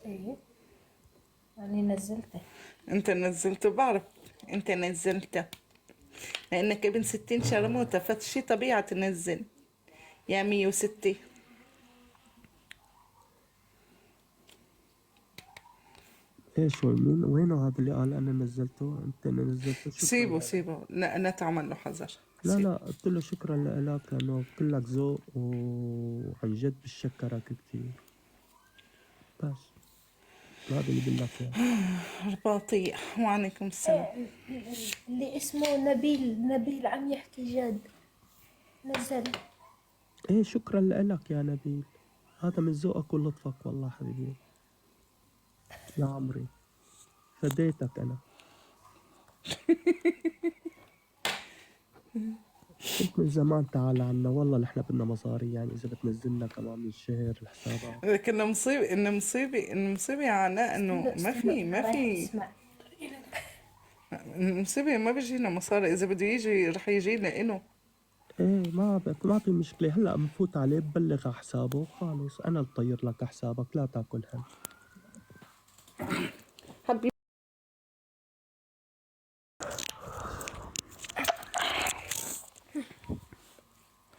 ايه يعني نزلته. انت نزلته، بعرف. انت نزلته لانك ابن 60 شرموطة، فشي طبيعة تنزل يا 106. ايش هو؟ مين وينه هذا اللي قال انا نزلته؟ انت اللي نزلته، شكرا سيبه لك. سيبه، لا تعمل له حذر. لا سيبه. لا، قلت له شكرا لك لانه كلك ذوق وعن جد بشكرك كثير. بس هذا اللي بقول لك اياه. رباطية. وعليكم السلام. ايه اللي اسمه نبيل عم يحكي جد، نزل. ايه شكرا لك يا نبيل، هذا من ذوقك ولطفك والله حبيبي يا عمري، فديتك انا. قلت من زمان تعال عنا والله، نحن بدنا مصاري يعني، اذا بتنزلنا كمان من الشهر الحسابات. لكن المصيبة يا علاء انه استنى ما استنى في انا ما رايح في اسمع. المصيبة ما بيجينا مصاري، اذا بده يجي رح يجي لإله. ايه ما في مشكلة، هلا بنفوت عليه ببلغ على حسابه وخالص، انا اللي طير لك حسابك لا تاكل هم. حبيبي.